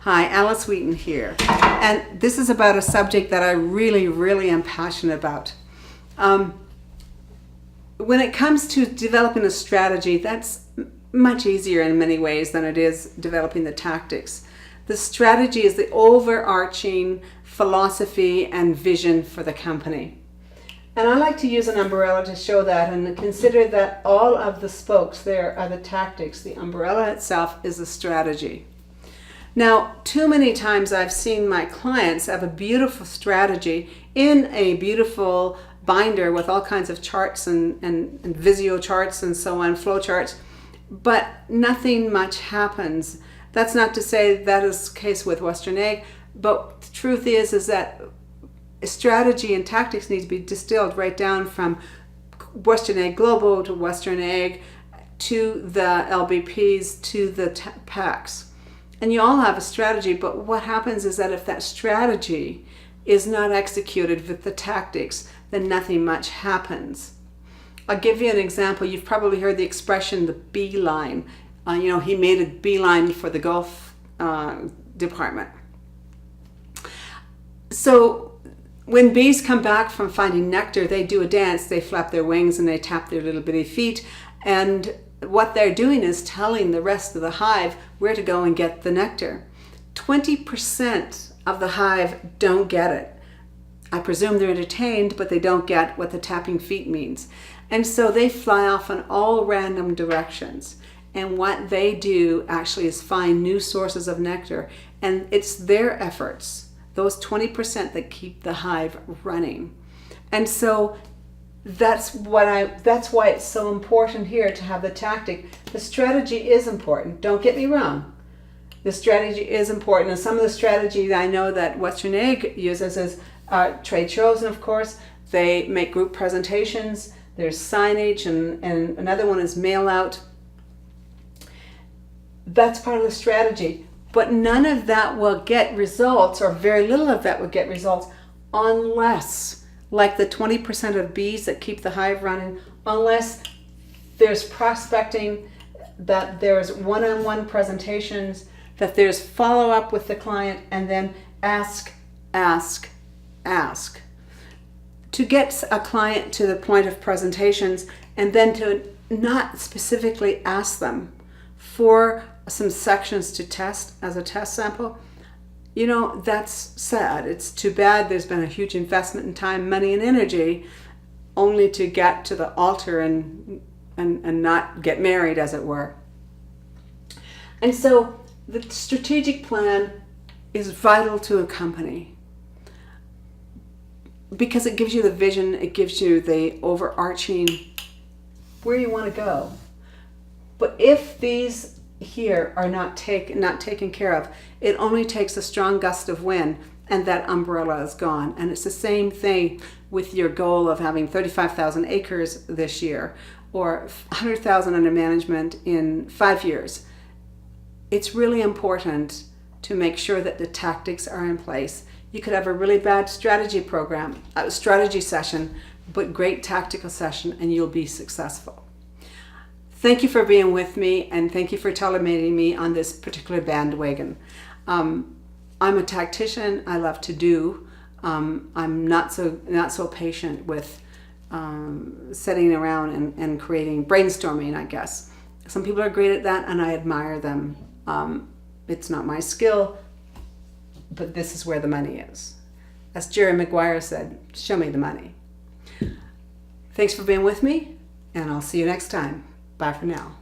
Hi, Alice Wheaton here. And this is about a subject that I really am passionate about. When it comes to developing a strategy, that's much easier in many ways than it is developing the tactics. The strategy is the overarching philosophy and vision for the company. And I like to use an umbrella to show that, and consider that all of the spokes there are the tactics. The umbrella itself is the strategy. Now, too many times I've seen my clients have a beautiful strategy in a beautiful binder with all kinds of charts and Visio charts and so on, flow charts, but nothing much happens. That's not to say that is the case with Western Ag, but the truth is that strategy and tactics need to be distilled right down from Western Ag Global to Western Ag to the LBPs to the PACs. And you all have a strategy, but what happens is that if that strategy is not executed with the tactics, then nothing much happens. I'll give you an example. You've probably heard the expression, the beeline. He made a beeline for the Gulf department. So when bees come back from finding nectar, they do a dance. They flap their wings and they tap their little bitty feet. And what they're doing is telling the rest of the hive where to go and get the nectar. 20% of the hive don't get it. I presume they're entertained, but they don't get what the tapping feet means. And so they fly off in all random directions. And what they do actually is find new sources of nectar. And it's their efforts, those 20%, that keep the hive running. And so that's why it's so important here to have the tactic. The strategy is important. Don't get me wrong. The strategy is important. And some of the strategy I know that Western Ag uses is trade shows, and of course they make group presentations. There's signage, and another one is mail out. That's part of the strategy. But none of that will get results, or very little of that will get results, unless, like the 20% of bees that keep the hive running, unless there's prospecting, that there's one-on-one presentations, that there's follow-up with the client, and then ask. To get a client to the point of presentations, and then to not specifically ask them for some sections to test as a test sample, that's sad. It's too bad. There's been a huge investment in time, money, and energy only to get to the altar and not get married, as it were. And so the strategic plan is vital to a company because it gives you the vision, it gives you the overarching where you want to go. But if these here are not taken care of, it only takes a strong gust of wind and that umbrella is gone. And it's the same thing with your goal of having 35,000 acres this year or 100,000 under management in 5 years. It's really important to make sure that the tactics are in place. You could have a really bad strategy session, but great tactical session, and you'll be successful. Thank you for being with me, and thank you for tolerating me on this particular bandwagon. I'm a tactician. I love to do. I'm not so patient with sitting around and creating brainstorming, I guess. Some people are great at that, and I admire them. It's not my skill, but this is where the money is. As Jerry Maguire said, show me the money. Thanks for being with me, and I'll see you next time. Bye for now.